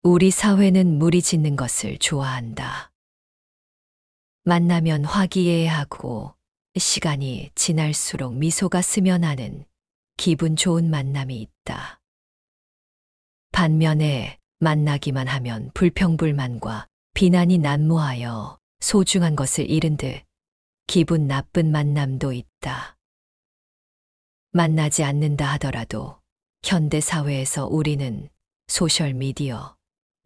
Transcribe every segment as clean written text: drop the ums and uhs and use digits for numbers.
우리 사회는 무리짓는 것을 좋아한다. 만나면 화기애애하고 시간이 지날수록 미소가 스며나는 기분 좋은 만남이 있다. 반면에 만나기만 하면 불평불만과 비난이 난무하여 소중한 것을 잃은 듯 기분 나쁜 만남도 있다. 만나지 않는다 하더라도 현대 사회에서 우리는 소셜미디어,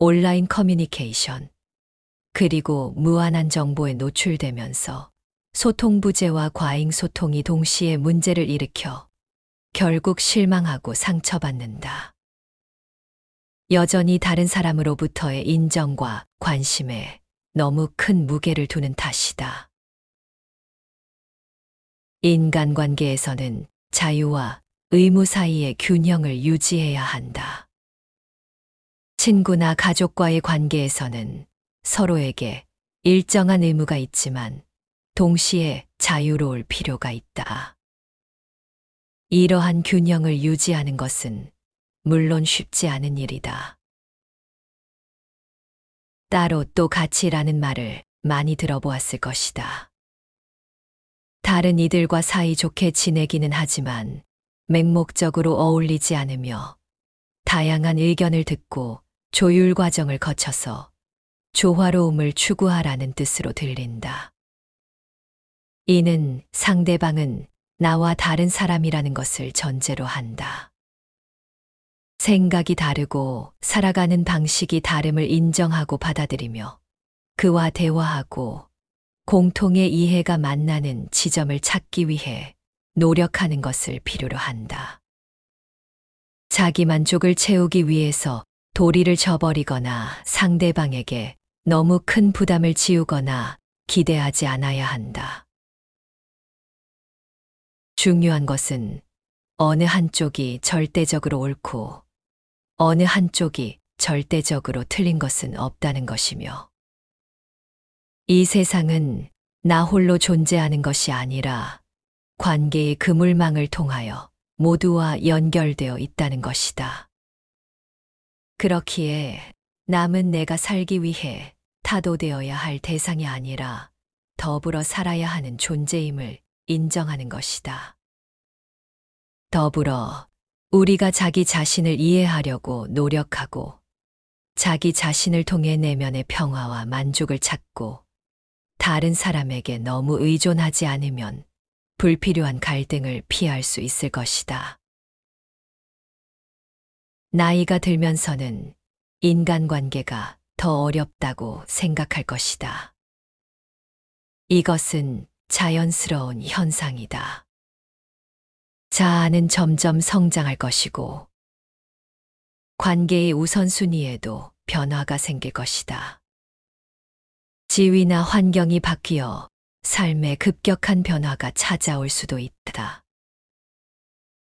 온라인 커뮤니케이션, 그리고 무한한 정보에 노출되면서 소통 부재와 과잉 소통이 동시에 문제를 일으켜 결국 실망하고 상처받는다. 여전히 다른 사람으로부터의 인정과 관심에 너무 큰 무게를 두는 탓이다. 인간관계에서는 자유와 의무 사이의 균형을 유지해야 한다. 친구나 가족과의 관계에서는 서로에게 일정한 의무가 있지만 동시에 자유로울 필요가 있다. 이러한 균형을 유지하는 것은 물론 쉽지 않은 일이다. 따로 또 같이라는 말을 많이 들어보았을 것이다. 다른 이들과 사이좋게 지내기는 하지만 맹목적으로 어울리지 않으며 다양한 의견을 듣고 조율 과정을 거쳐서 조화로움을 추구하라는 뜻으로 들린다. 이는 상대방은 나와 다른 사람이라는 것을 전제로 한다. 생각이 다르고 살아가는 방식이 다름을 인정하고 받아들이며 그와 대화하고 공통의 이해가 만나는 지점을 찾기 위해 노력하는 것을 필요로 한다. 자기 만족을 채우기 위해서 도리를 저버리거나 상대방에게 너무 큰 부담을 지우거나 기대하지 않아야 한다. 중요한 것은 어느 한쪽이 절대적으로 옳고 어느 한쪽이 절대적으로 틀린 것은 없다는 것이며 이 세상은 나 홀로 존재하는 것이 아니라 관계의 그물망을 통하여 모두와 연결되어 있다는 것이다. 그렇기에 남은 내가 살기 위해 타도되어야 할 대상이 아니라 더불어 살아야 하는 존재임을 인정하는 것이다. 더불어 우리가 자기 자신을 이해하려고 노력하고 자기 자신을 통해 내면의 평화와 만족을 찾고 다른 사람에게 너무 의존하지 않으면 불필요한 갈등을 피할 수 있을 것이다. 나이가 들면서는 인간관계가 더 어렵다고 생각할 것이다. 이것은 자연스러운 현상이다. 자아는 점점 성장할 것이고 관계의 우선순위에도 변화가 생길 것이다. 지위나 환경이 바뀌어 삶에 급격한 변화가 찾아올 수도 있다.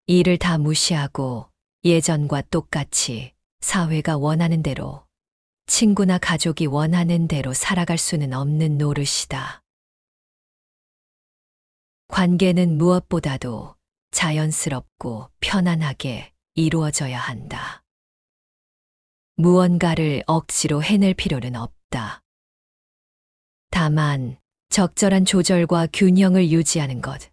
이를 다 무시하고 예전과 똑같이 사회가 원하는 대로, 친구나 가족이 원하는 대로 살아갈 수는 없는 노릇이다. 관계는 무엇보다도 자연스럽고 편안하게 이루어져야 한다. 무언가를 억지로 해낼 필요는 없다. 다만 적절한 조절과 균형을 유지하는 것,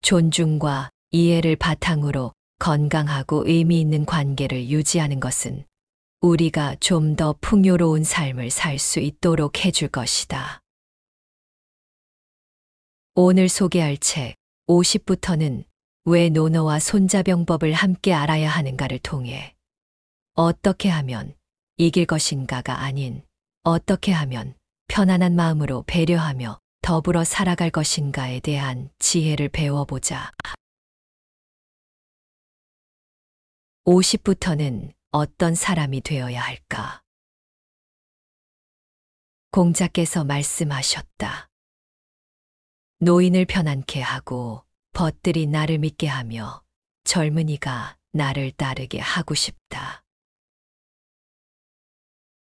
존중과 이해를 바탕으로 건강하고 의미 있는 관계를 유지하는 것은 우리가 좀 더 풍요로운 삶을 살 수 있도록 해줄 것이다. 오늘 소개할 책 50부터는 왜 노노와 손자병법을 함께 알아야 하는가를 통해 어떻게 하면 이길 것인가가 아닌 어떻게 하면 편안한 마음으로 배려하며 더불어 살아갈 것인가에 대한 지혜를 배워보자. 50부터는 어떤 사람이 되어야 할까? 공자께서 말씀하셨다. 노인을 편안케 하고 벗들이 나를 믿게 하며 젊은이가 나를 따르게 하고 싶다.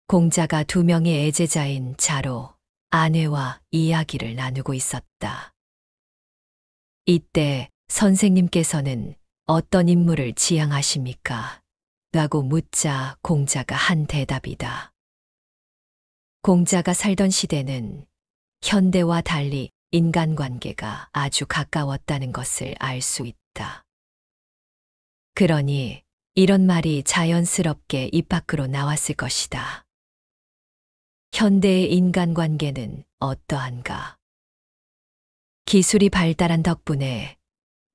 공자가 2명의 애제자인 자로, 아내와 이야기를 나누고 있었다. 이때 선생님께서는 어떤 인물을 지향하십니까? 라고 묻자 공자가 한 대답이다. 공자가 살던 시대는 현대와 달리 인간관계가 아주 가까웠다는 것을 알 수 있다. 그러니 이런 말이 자연스럽게 입 밖으로 나왔을 것이다. 현대의 인간관계는 어떠한가? 기술이 발달한 덕분에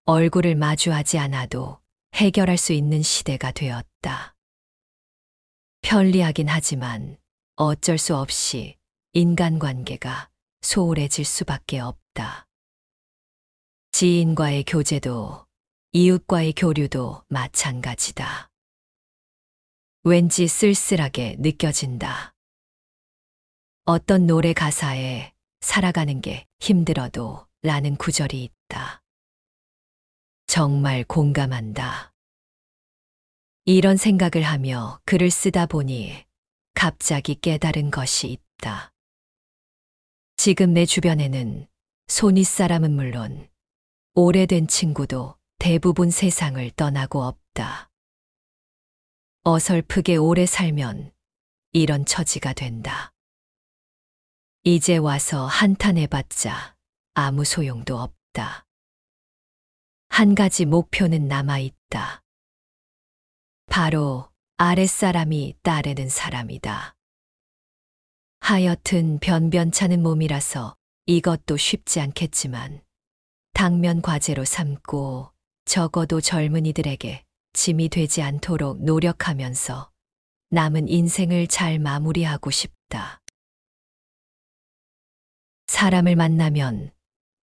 얼굴을 마주하지 않아도 해결할 수 있는 시대가 되었다. 편리하긴 하지만 어쩔 수 없이 인간관계가 소홀해질 수밖에 없다. 지인과의 교제도 이웃과의 교류도 마찬가지다. 왠지 쓸쓸하게 느껴진다. 어떤 노래 가사에 살아가는 게 힘들어도 라는 구절이 있다. 정말 공감한다. 이런 생각을 하며 글을 쓰다 보니 갑자기 깨달은 것이 있다. 지금 내 주변에는 손윗사람은 물론 오래된 친구도 대부분 세상을 떠나고 없다. 어설프게 오래 살면 이런 처지가 된다. 이제 와서 한탄해봤자 아무 소용도 없다. 한 가지 목표는 남아있다. 바로 아랫사람이 따르는 사람이다. 하여튼 변변찮은 몸이라서 이것도 쉽지 않겠지만 당면 과제로 삼고 적어도 젊은이들에게 짐이 되지 않도록 노력하면서 남은 인생을 잘 마무리하고 싶다. 사람을 만나면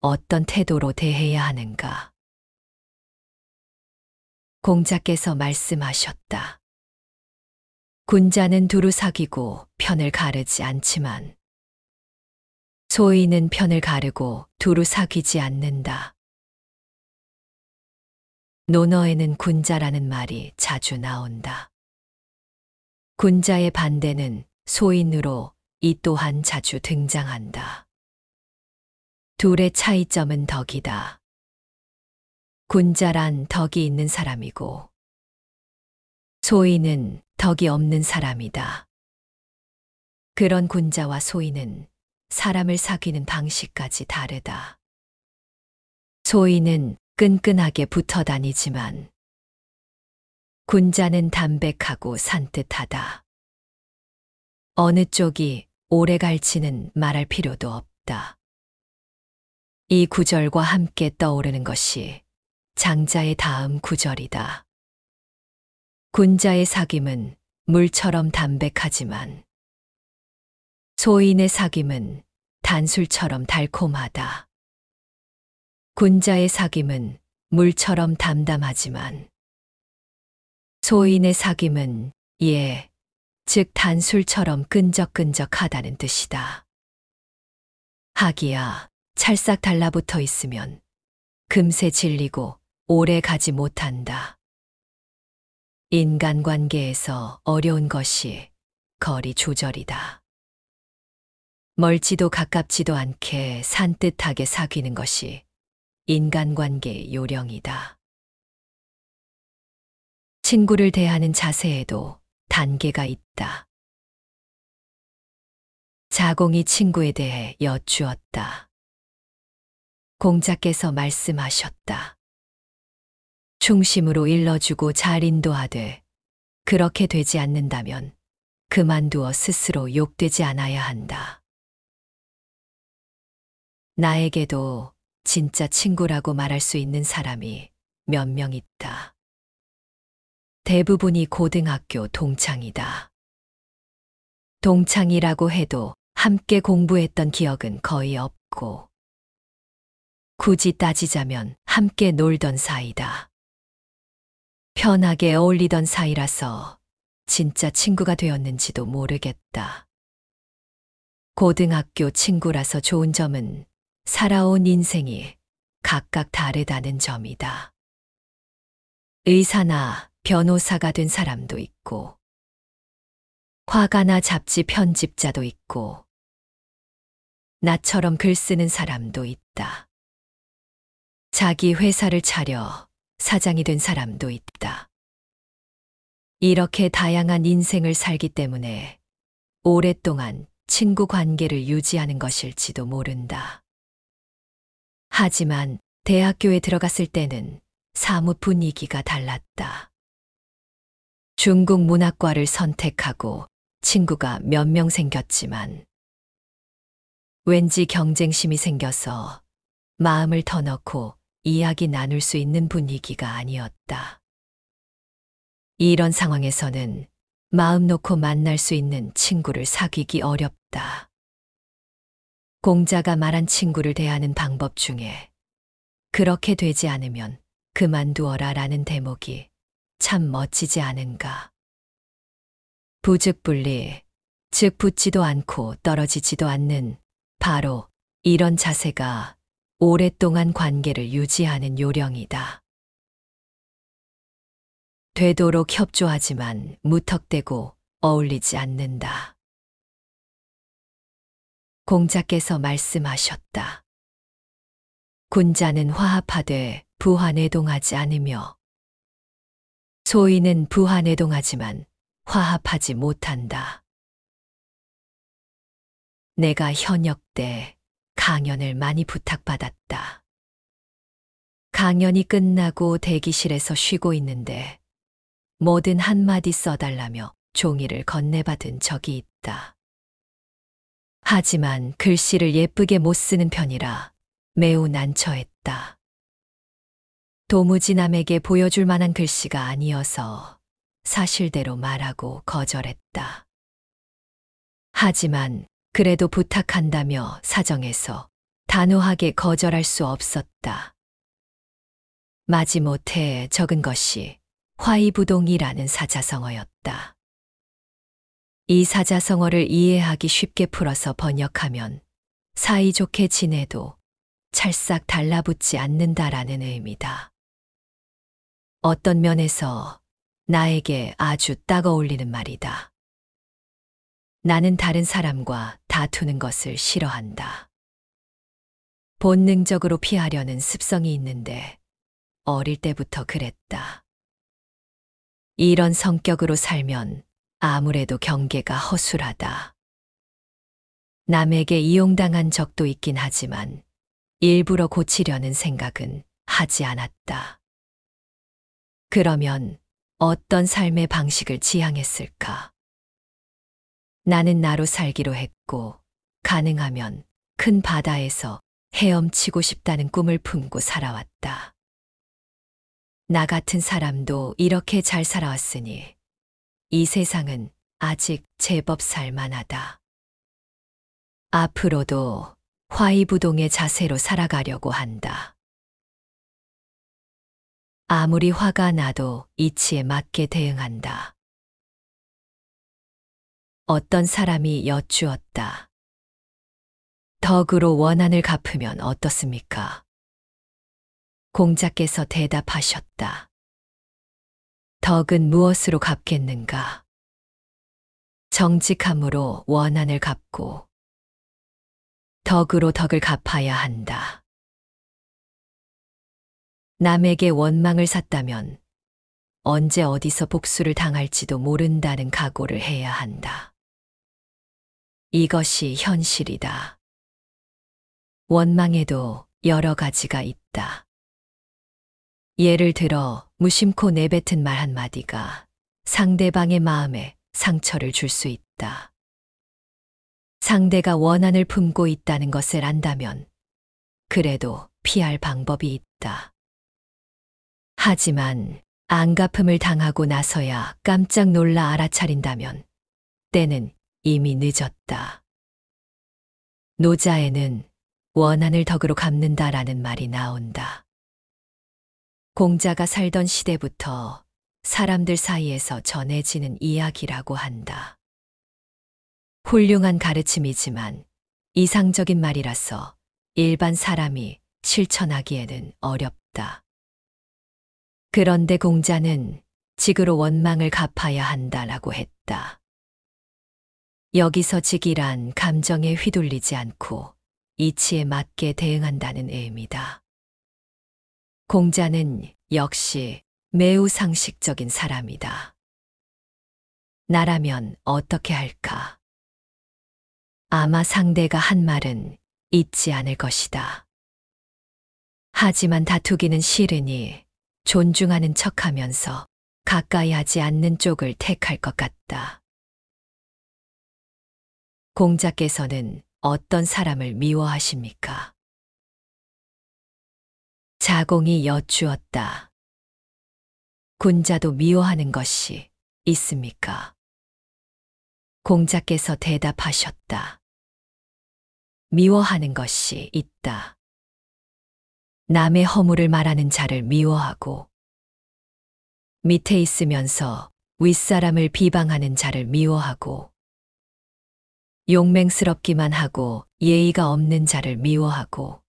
어떤 태도로 대해야 하는가? 공자께서 말씀하셨다. 군자는 두루 사귀고 편을 가르지 않지만 소인은 편을 가르고 두루 사귀지 않는다. 논어에는 군자라는 말이 자주 나온다. 군자의 반대는 소인으로 이 또한 자주 등장한다. 둘의 차이점은 덕이다. 군자란 덕이 있는 사람이고 소인은 덕이 없는 사람이다. 그런 군자와 소인은 사람을 사귀는 방식까지 다르다. 소인은 끈끈하게 붙어 다니지만 군자는 담백하고 산뜻하다. 어느 쪽이 오래 갈지는 말할 필요도 없다. 이 구절과 함께 떠오르는 것이 장자의 다음 구절이다. 군자의 사귐은 물처럼 담백하지만 소인의 사귐은 단술처럼 달콤하다. 군자의 사귐은 물처럼 담담하지만 소인의 사귐은 즉 단술처럼 끈적끈적하다는 뜻이다. 하기야 찰싹 달라붙어 있으면 금세 질리고 오래 가지 못한다. 인간관계에서 어려운 것이 거리 조절이다. 멀지도 가깝지도 않게 산뜻하게 사귀는 것이 인간관계의 요령이다. 친구를 대하는 자세에도 단계가 있다. 자공이 친구에 대해 여쭈었다. 공자께서 말씀하셨다. 충심으로 일러주고 잘 인도하되 그렇게 되지 않는다면 그만두어 스스로 욕되지 않아야 한다. 나에게도 진짜 친구라고 말할 수 있는 사람이 몇 명 있다. 대부분이 고등학교 동창이다. 동창이라고 해도 함께 공부했던 기억은 거의 없고 굳이 따지자면 함께 놀던 사이다. 편하게 어울리던 사이라서 진짜 친구가 되었는지도 모르겠다. 고등학교 친구라서 좋은 점은 살아온 인생이 각각 다르다는 점이다. 의사나 변호사가 된 사람도 있고, 화가나 잡지 편집자도 있고, 나처럼 글 쓰는 사람도 있다. 자기 회사를 차려 사장이 된 사람도 있다. 이렇게 다양한 인생을 살기 때문에 오랫동안 친구 관계를 유지하는 것일지도 모른다. 하지만 대학교에 들어갔을 때는 사뭇 분위기가 달랐다. 중국 문학과를 선택하고 친구가 몇 명 생겼지만 왠지 경쟁심이 생겨서 마음을 터놓고 이야기 나눌 수 있는 분위기가 아니었다. 이런 상황에서는 마음 놓고 만날 수 있는 친구를 사귀기 어렵다. 공자가 말한 친구를 대하는 방법 중에 그렇게 되지 않으면 그만두어라 라는 대목이 참 멋지지 않은가. 부득불리, 즉 붙지도 않고 떨어지지도 않는 바로 이런 자세가 오랫동안 관계를 유지하는 요령이다. 되도록 협조하지만 무턱대고 어울리지 않는다. 공자께서 말씀하셨다. 군자는 화합하되 부화내동하지 않으며 소인은 부화내동하지만 화합하지 못한다. 내가 현역 때 강연을 많이 부탁받았다. 강연이 끝나고 대기실에서 쉬고 있는데 뭐든 한마디 써달라며 종이를 건네받은 적이 있다. 하지만 글씨를 예쁘게 못 쓰는 편이라 매우 난처했다. 도무지 남에게 보여줄 만한 글씨가 아니어서 사실대로 말하고 거절했다. 하지만 그래도 부탁한다며 사정해서 단호하게 거절할 수 없었다. 마지못해 적은 것이 화이부동이라는 사자성어였다. 이 사자성어를 이해하기 쉽게 풀어서 번역하면 사이좋게 지내도 찰싹 달라붙지 않는다라는 의미다. 어떤 면에서 나에게 아주 딱 어울리는 말이다. 나는 다른 사람과 다투는 것을 싫어한다. 본능적으로 피하려는 습성이 있는데 어릴 때부터 그랬다. 이런 성격으로 살면 아무래도 경계가 허술하다. 남에게 이용당한 적도 있긴 하지만 일부러 고치려는 생각은 하지 않았다. 그러면 어떤 삶의 방식을 지향했을까? 나는 나로 살기로 했고 가능하면 큰 바다에서 헤엄치고 싶다는 꿈을 품고 살아왔다. 나 같은 사람도 이렇게 잘 살아왔으니 이 세상은 아직 제법 살만하다. 앞으로도 화이부동의 자세로 살아가려고 한다. 아무리 화가 나도 이치에 맞게 대응한다. 어떤 사람이 여쭈었다. 덕으로 원한을 갚으면 어떻습니까? 공자께서 대답하셨다. 덕은 무엇으로 갚겠는가? 정직함으로 원한을 갚고 덕으로 덕을 갚아야 한다. 남에게 원망을 샀다면 언제 어디서 복수를 당할지도 모른다는 각오를 해야 한다. 이것이 현실이다. 원망에도 여러 가지가 있다. 예를 들어 무심코 내뱉은 말 한마디가 상대방의 마음에 상처를 줄 수 있다. 상대가 원한을 품고 있다는 것을 안다면 그래도 피할 방법이 있다. 하지만 안갚음을 당하고 나서야 깜짝 놀라 알아차린다면 때는 이미 늦었다. 노자에는 원한을 덕으로 갚는다라는 말이 나온다. 공자가 살던 시대부터 사람들 사이에서 전해지는 이야기라고 한다. 훌륭한 가르침이지만 이상적인 말이라서 일반 사람이 실천하기에는 어렵다. 그런데 공자는 직으로 원망을 갚아야 한다라고 했다. 여기서 직이란 감정에 휘둘리지 않고 이치에 맞게 대응한다는 의미다. 공자는 역시 매우 상식적인 사람이다. 나라면 어떻게 할까? 아마 상대가 한 말은 잊지 않을 것이다. 하지만 다투기는 싫으니 존중하는 척하면서 가까이 하지 않는 쪽을 택할 것 같다. 공자께서는 어떤 사람을 미워하십니까? 자공이 여쭈었다. 군자도 미워하는 것이 있습니까? 공자께서 대답하셨다. 미워하는 것이 있다. 남의 허물을 말하는 자를 미워하고 밑에 있으면서 윗사람을 비방하는 자를 미워하고 용맹스럽기만 하고 예의가 없는 자를 미워하고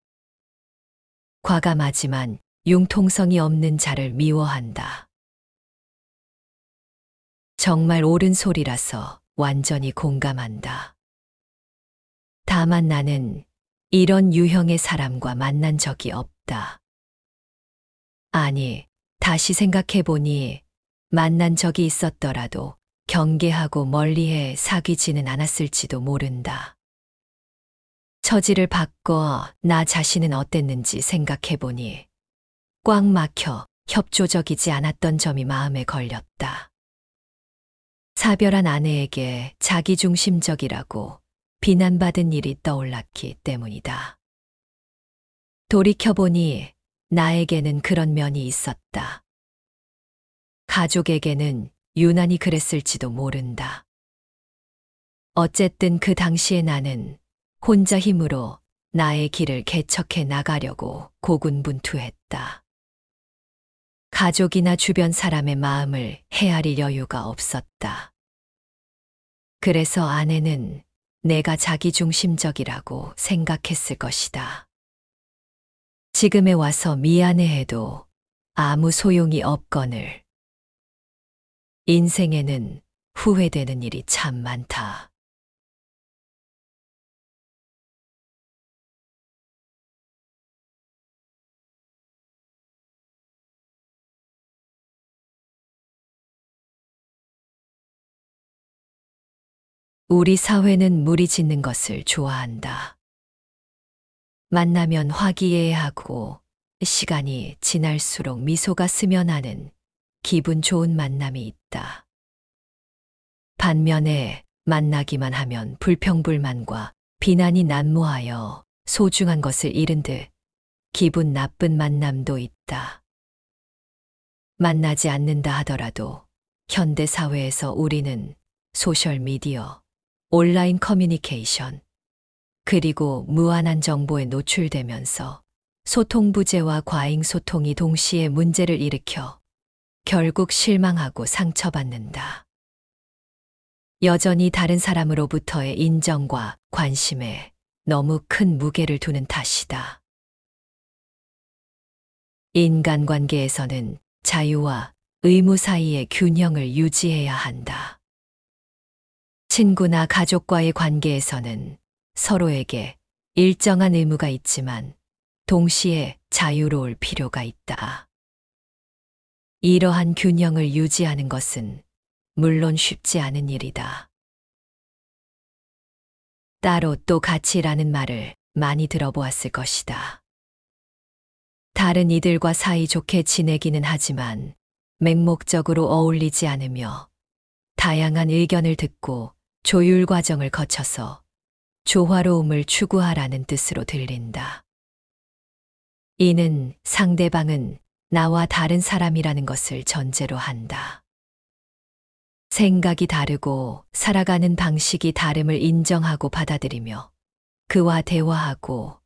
과감하지만 융통성이 없는 자를 미워한다. 정말 옳은 소리라서 완전히 공감한다. 다만 나는 이런 유형의 사람과 만난 적이 없다. 아니, 다시 생각해보니 만난 적이 있었더라도 경계하고 멀리해 사귀지는 않았을지도 모른다. 처지를 바꿔 나 자신은 어땠는지 생각해보니 꽉 막혀 협조적이지 않았던 점이 마음에 걸렸다. 사별한 아내에게 자기중심적이라고 비난받은 일이 떠올랐기 때문이다. 돌이켜보니 나에게는 그런 면이 있었다. 가족에게는 유난히 그랬을지도 모른다. 어쨌든 그 당시에 나는 혼자 힘으로 나의 길을 개척해 나가려고 고군분투했다. 가족이나 주변 사람의 마음을 헤아릴 여유가 없었다. 그래서 아내는 내가 자기중심적이라고 생각했을 것이다. 지금에 와서 미안해해도 아무 소용이 없거늘. 인생에는 후회되는 일이 참 많다. 우리 사회는 무리 짓는 것을 좋아한다. 만나면 화기애애하고 시간이 지날수록 미소가 스며나는 기분 좋은 만남이 있다. 반면에 만나기만 하면 불평불만과 비난이 난무하여 소중한 것을 잃은 듯 기분 나쁜 만남도 있다. 만나지 않는다 하더라도 현대 사회에서 우리는 소셜미디어, 온라인 커뮤니케이션, 그리고 무한한 정보에 노출되면서 소통 부재와 과잉 소통이 동시에 문제를 일으켜 결국 실망하고 상처받는다. 여전히 다른 사람으로부터의 인정과 관심에 너무 큰 무게를 두는 탓이다. 인간관계에서는 자유와 의무 사이의 균형을 유지해야 한다. 친구나 가족과의 관계에서는 서로에게 일정한 의무가 있지만 동시에 자유로울 필요가 있다. 이러한 균형을 유지하는 것은 물론 쉽지 않은 일이다. 따로 또 같이라는 말을 많이 들어보았을 것이다. 다른 이들과 사이좋게 지내기는 하지만 맹목적으로 어울리지 않으며 다양한 의견을 듣고 조율 과정을 거쳐서 조화로움을 추구하라는 뜻으로 들린다. 이는 상대방은 나와 다른 사람이라는 것을 전제로 한다. 생각이 다르고 살아가는 방식이 다름을 인정하고 받아들이며 그와 대화하고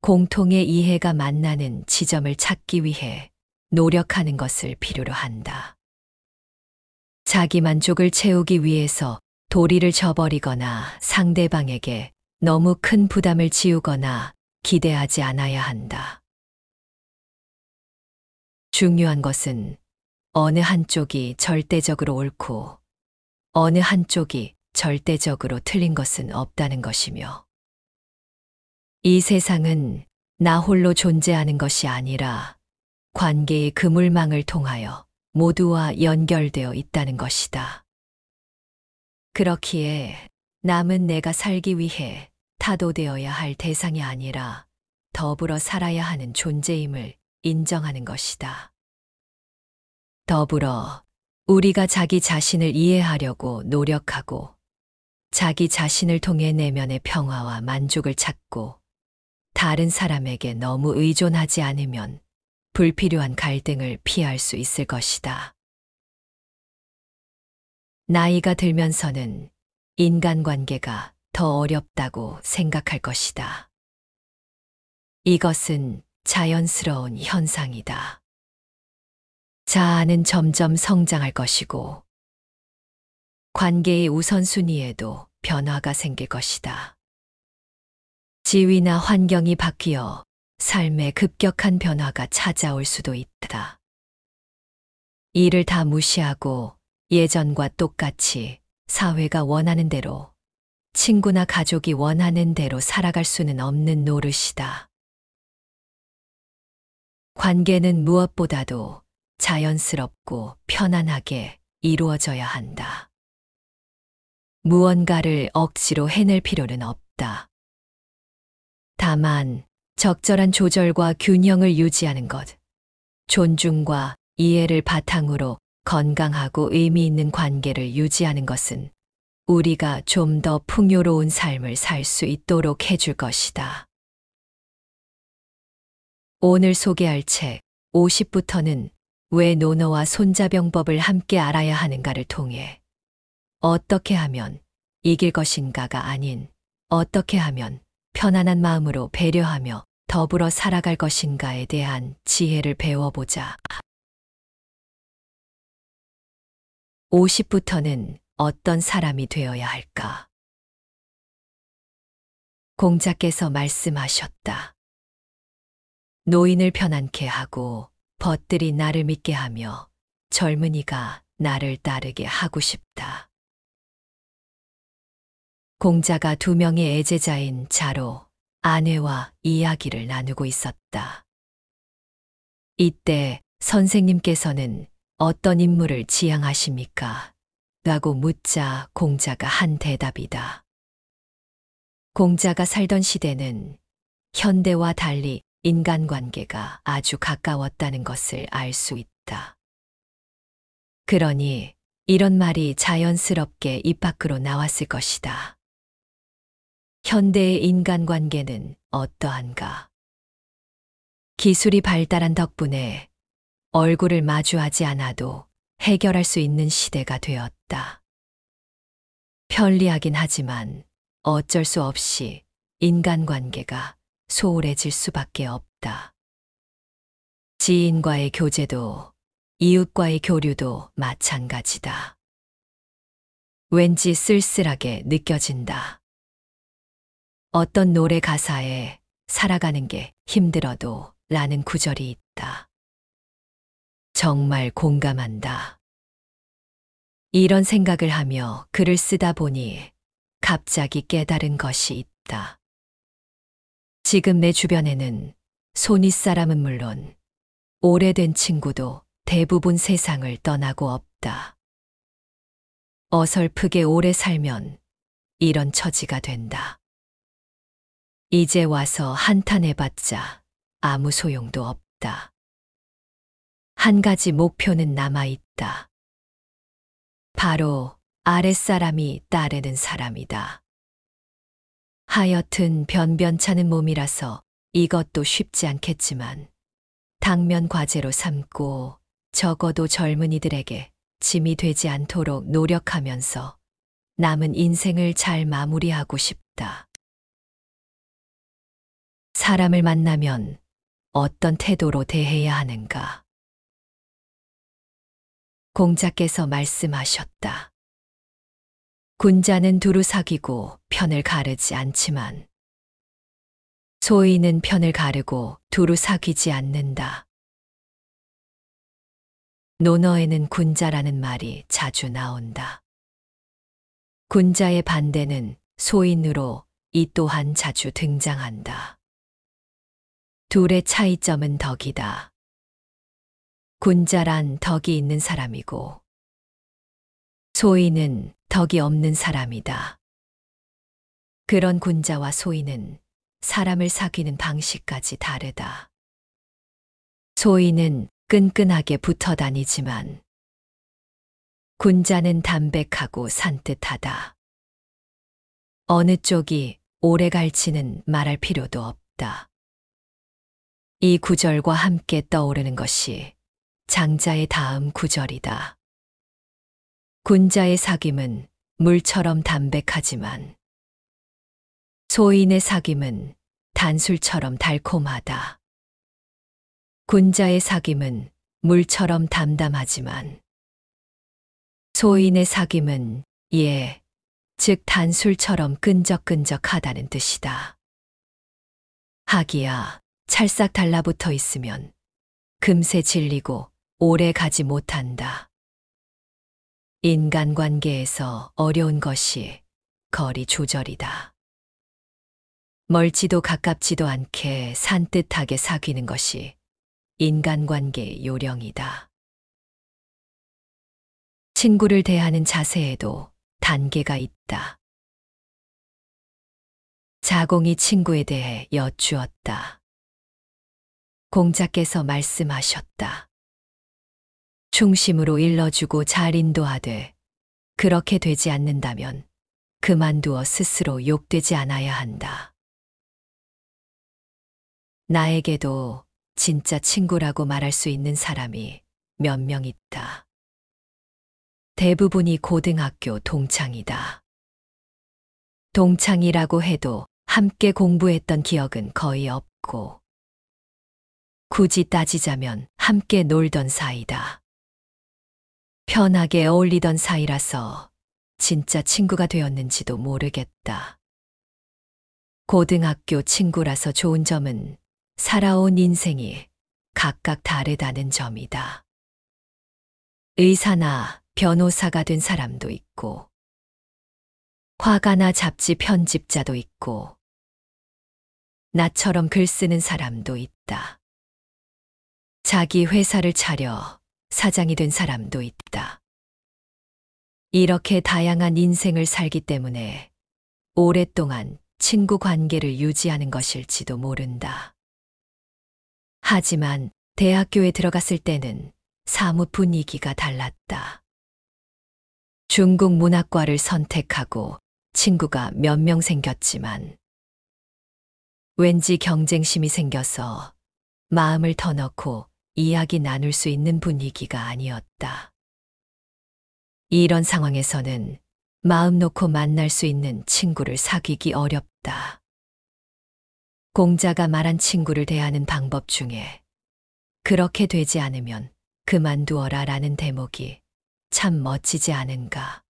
공통의 이해가 만나는 지점을 찾기 위해 노력하는 것을 필요로 한다. 자기 만족을 채우기 위해서 도리를 저버리거나 상대방에게 너무 큰 부담을 지우거나 기대하지 않아야 한다. 중요한 것은 어느 한쪽이 절대적으로 옳고 어느 한쪽이 절대적으로 틀린 것은 없다는 것이며 이 세상은 나 홀로 존재하는 것이 아니라 관계의 그물망을 통하여 모두와 연결되어 있다는 것이다. 그렇기에 남은 내가 살기 위해 타도되어야 할 대상이 아니라 더불어 살아야 하는 존재임을 인정하는 것이다. 더불어 우리가 자기 자신을 이해하려고 노력하고 자기 자신을 통해 내면의 평화와 만족을 찾고 다른 사람에게 너무 의존하지 않으면 불필요한 갈등을 피할 수 있을 것이다. 나이가 들면서는 인간관계가 더 어렵다고 생각할 것이다. 이것은 자연스러운 현상이다. 자아는 점점 성장할 것이고 관계의 우선순위에도 변화가 생길 것이다. 지위나 환경이 바뀌어 삶에 급격한 변화가 찾아올 수도 있다. 이를 다 무시하고 예전과 똑같이 사회가 원하는 대로, 친구나 가족이 원하는 대로 살아갈 수는 없는 노릇이다. 관계는 무엇보다도 자연스럽고 편안하게 이루어져야 한다. 무언가를 억지로 해낼 필요는 없다. 다만 적절한 조절과 균형을 유지하는 것, 존중과 이해를 바탕으로 건강하고 의미 있는 관계를 유지하는 것은 우리가 좀 더 풍요로운 삶을 살 수 있도록 해줄 것이다. 오늘 소개할 책 50부터는 왜 노노와 손자병법을 함께 알아야 하는가를 통해 어떻게 하면 이길 것인가가 아닌 어떻게 하면 편안한 마음으로 배려하며 더불어 살아갈 것인가에 대한 지혜를 배워보자. 50부터는 어떤 사람이 되어야 할까? 공자께서 말씀하셨다. 노인을 편안케 하고 벗들이 나를 믿게 하며 젊은이가 나를 따르게 하고 싶다. 공자가 2명의 애제자인 자로 아내와 이야기를 나누고 있었다. 이때 선생님께서는 어떤 인물을 지향하십니까? 라고 묻자 공자가 한 대답이다. 공자가 살던 시대는 현대와 달리 인간관계가 아주 가까웠다는 것을 알 수 있다. 그러니 이런 말이 자연스럽게 입 밖으로 나왔을 것이다. 현대의 인간관계는 어떠한가? 기술이 발달한 덕분에 얼굴을 마주하지 않아도 해결할 수 있는 시대가 되었다. 편리하긴 하지만 어쩔 수 없이 인간관계가 소홀해질 수밖에 없다. 지인과의 교제도 이웃과의 교류도 마찬가지다. 왠지 쓸쓸하게 느껴진다. 어떤 노래 가사에 살아가는 게 힘들어도 라는 구절이 있다. 정말 공감한다. 이런 생각을 하며 글을 쓰다 보니 갑자기 깨달은 것이 있다. 지금 내 주변에는 손윗사람은 물론 오래된 친구도 대부분 세상을 떠나고 없다. 어설프게 오래 살면 이런 처지가 된다. 이제 와서 한탄해봤자 아무 소용도 없다. 한 가지 목표는 남아있다. 바로 아랫사람이 따르는 사람이다. 하여튼 변변찮은 몸이라서 이것도 쉽지 않겠지만 당면 과제로 삼고 적어도 젊은이들에게 짐이 되지 않도록 노력하면서 남은 인생을 잘 마무리하고 싶다. 사람을 만나면 어떤 태도로 대해야 하는가? 공자께서 말씀하셨다. 군자는 두루 사귀고 편을 가르지 않지만 소인은 편을 가르고 두루 사귀지 않는다. 논어에는 군자라는 말이 자주 나온다. 군자의 반대는 소인으로 이 또한 자주 등장한다. 둘의 차이점은 덕이다. 군자란 덕이 있는 사람이고 소인은 덕이 없는 사람이다. 그런 군자와 소인은 사람을 사귀는 방식까지 다르다. 소인은 끈끈하게 붙어 다니지만 군자는 담백하고 산뜻하다. 어느 쪽이 오래 갈지는 말할 필요도 없다. 이 구절과 함께 떠오르는 것이 장자의 다음 구절이다. 군자의 사귐은 물처럼 담백하지만 소인의 사귐은 단술처럼 달콤하다. 군자의 사귐은 물처럼 담담하지만 소인의 사귐은 즉 단술처럼 끈적끈적하다는 뜻이다. 하기야 찰싹 달라붙어 있으면 금세 질리고 오래 가지 못한다. 인간관계에서 어려운 것이 거리 조절이다. 멀지도 가깝지도 않게 산뜻하게 사귀는 것이 인간관계의 요령이다. 친구를 대하는 자세에도 단계가 있다. 자공이 친구에 대해 여쭈었다. 공자께서 말씀하셨다. 충심으로 일러주고 잘 인도하되 그렇게 되지 않는다면 그만두어 스스로 욕되지 않아야 한다. 나에게도 진짜 친구라고 말할 수 있는 사람이 몇 명 있다. 대부분이 고등학교 동창이다. 동창이라고 해도 함께 공부했던 기억은 거의 없고, 굳이 따지자면 함께 놀던 사이다. 편하게 어울리던 사이라서 진짜 친구가 되었는지도 모르겠다. 고등학교 친구라서 좋은 점은 살아온 인생이 각각 다르다는 점이다. 의사나 변호사가 된 사람도 있고, 화가나 잡지 편집자도 있고, 나처럼 글 쓰는 사람도 있다. 자기 회사를 차려 사장이 된 사람도 있다. 이렇게 다양한 인생을 살기 때문에 오랫동안 친구 관계를 유지하는 것일지도 모른다. 하지만 대학교에 들어갔을 때는 사뭇 분위기가 달랐다. 중국 문학과를 선택하고 친구가 몇 명 생겼지만 왠지 경쟁심이 생겨서 마음을 터놓고 이야기 나눌 수 있는 분위기가 아니었다. 이런 상황에서는 마음 놓고 만날 수 있는 친구를 사귀기 어렵다. 공자가 말한 친구를 대하는 방법 중에 그렇게 되지 않으면 그만두어라 라는 대목이 참 멋지지 않은가.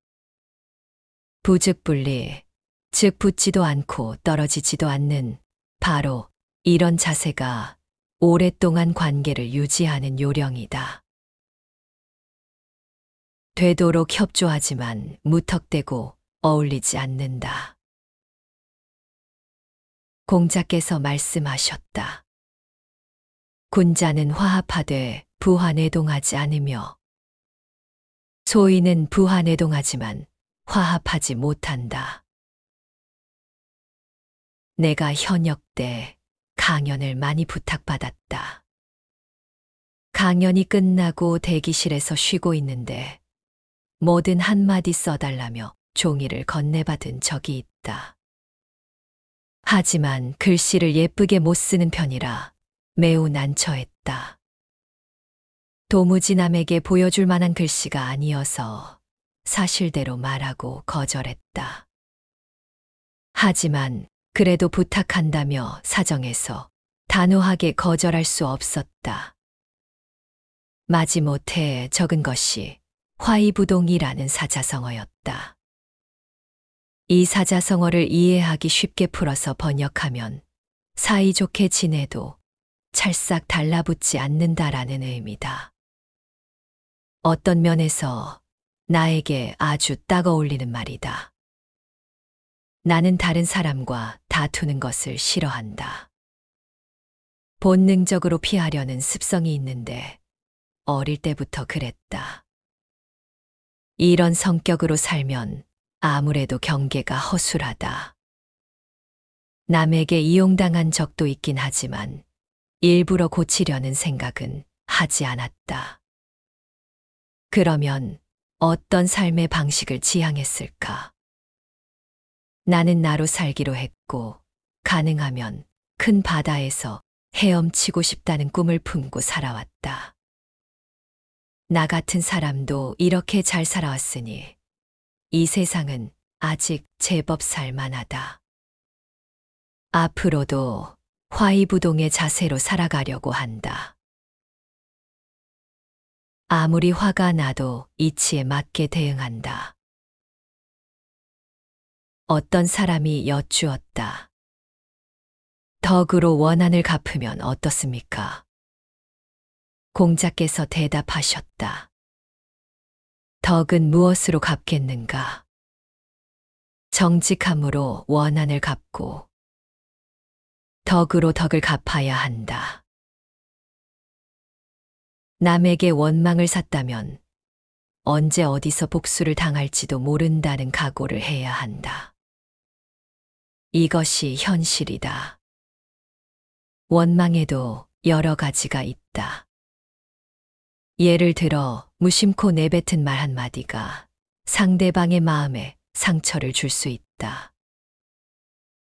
부즉불리, 즉 붙지도 않고 떨어지지도 않는 바로 이런 자세가 오랫동안 관계를 유지하는 요령이다. 되도록 협조하지만 무턱대고 어울리지 않는다. 공자께서 말씀하셨다. 군자는 화합하되 부화내동하지 않으며 소인은 부화내동하지만 화합하지 못한다. 내가 현역 때 강연을 많이 부탁받았다. 강연이 끝나고 대기실에서 쉬고 있는데 뭐든 한마디 써달라며 종이를 건네받은 적이 있다. 하지만 글씨를 예쁘게 못 쓰는 편이라 매우 난처했다. 도무지 남에게 보여줄 만한 글씨가 아니어서 사실대로 말하고 거절했다. 하지만 그래도 부탁한다며 사정해서 단호하게 거절할 수 없었다. 마지못해 적은 것이 화이부동이라는 사자성어였다. 이 사자성어를 이해하기 쉽게 풀어서 번역하면 사이좋게 지내도 찰싹 달라붙지 않는다라는 의미다. 어떤 면에서 나에게 아주 딱 어울리는 말이다. 나는 다른 사람과 다투는 것을 싫어한다. 본능적으로 피하려는 습성이 있는데 어릴 때부터 그랬다. 이런 성격으로 살면 아무래도 경계가 허술하다. 남에게 이용당한 적도 있긴 하지만 일부러 고치려는 생각은 하지 않았다. 그러면 어떤 삶의 방식을 지향했을까? 나는 나로 살기로 했고, 가능하면 큰 바다에서 헤엄치고 싶다는 꿈을 품고 살아왔다. 나 같은 사람도 이렇게 잘 살아왔으니 이 세상은 아직 제법 살만하다. 앞으로도 화이부동의 자세로 살아가려고 한다. 아무리 화가 나도 이치에 맞게 대응한다. 어떤 사람이 여쭈었다. 덕으로 원한을 갚으면 어떻습니까? 공자께서 대답하셨다. 덕은 무엇으로 갚겠는가? 정직함으로 원한을 갚고 덕으로 덕을 갚아야 한다. 남에게 원망을 샀다면 언제 어디서 복수를 당할지도 모른다는 각오를 해야 한다. 이것이 현실이다. 원망에도 여러 가지가 있다. 예를 들어 무심코 내뱉은 말 한마디가 상대방의 마음에 상처를 줄 수 있다.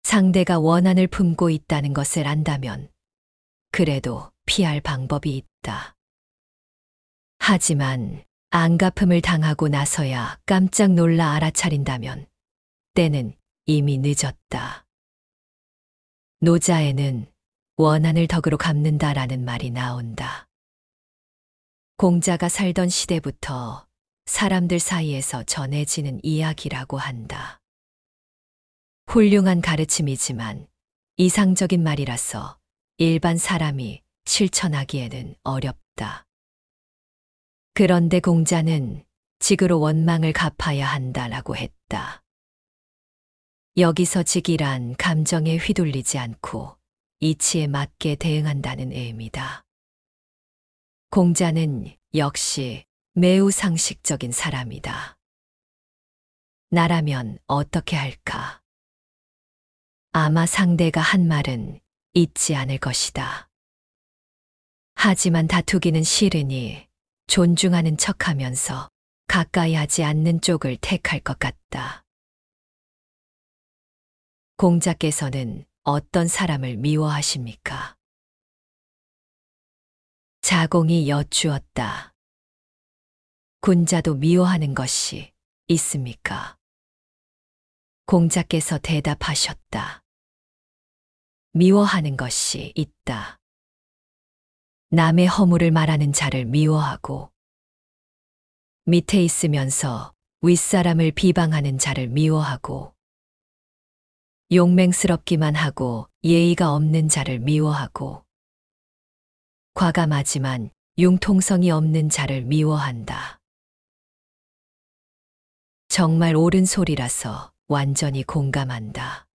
상대가 원한을 품고 있다는 것을 안다면 그래도 피할 방법이 있다. 하지만 안갚음을 당하고 나서야 깜짝 놀라 알아차린다면 때는 이미 늦었다. 노자에는 원한을 덕으로 갚는다라는 말이 나온다. 공자가 살던 시대부터 사람들 사이에서 전해지는 이야기라고 한다. 훌륭한 가르침이지만 이상적인 말이라서 일반 사람이 실천하기에는 어렵다. 그런데 공자는 직으로 원망을 갚아야 한다라고 했다. 여기서 직이란 감정에 휘둘리지 않고 이치에 맞게 대응한다는 의미다. 공자는 역시 매우 상식적인 사람이다. 나라면 어떻게 할까? 아마 상대가 한 말은 잊지 않을 것이다. 하지만 다투기는 싫으니 존중하는 척하면서 가까이 하지 않는 쪽을 택할 것 같다. 공자께서는 어떤 사람을 미워하십니까? 자공이 여쭈었다. 군자도 미워하는 것이 있습니까? 공자께서 대답하셨다. 미워하는 것이 있다. 남의 허물을 말하는 자를 미워하고 밑에 있으면서 윗사람을 비방하는 자를 미워하고 용맹스럽기만 하고 예의가 없는 자를 미워하고 과감하지만 융통성이 없는 자를 미워한다. 정말 옳은 소리라서 완전히 공감한다.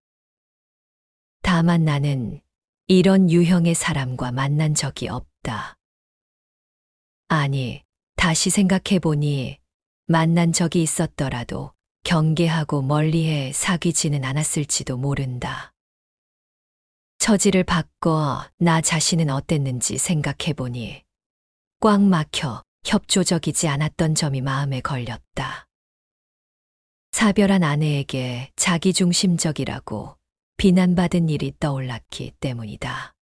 다만 나는 이런 유형의 사람과 만난 적이 없다. 아니, 다시 생각해보니 만난 적이 있었더라도 경계하고 멀리해 사귀지는 않았을지도 모른다. 처지를 바꿔 나 자신은 어땠는지 생각해보니 꽉 막혀 협조적이지 않았던 점이 마음에 걸렸다. 사별한 아내에게 자기중심적이라고 비난받은 일이 떠올랐기 때문이다.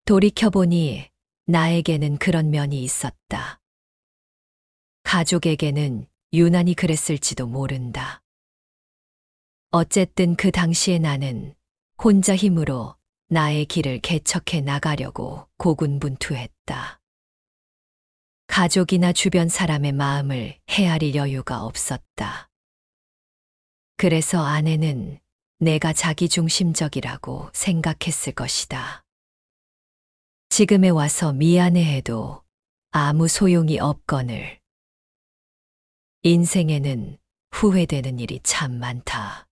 돌이켜보니 나에게는 그런 면이 있었다. 가족에게는 유난히 그랬을지도 모른다. 어쨌든 그 당시에 나는 혼자 힘으로 나의 길을 개척해 나가려고 고군분투했다. 가족이나 주변 사람의 마음을 헤아릴 여유가 없었다. 그래서 아내는 내가 자기중심적이라고 생각했을 것이다. 지금에 와서 미안해해도 아무 소용이 없거늘. 인생에는 후회되는 일이 참 많다.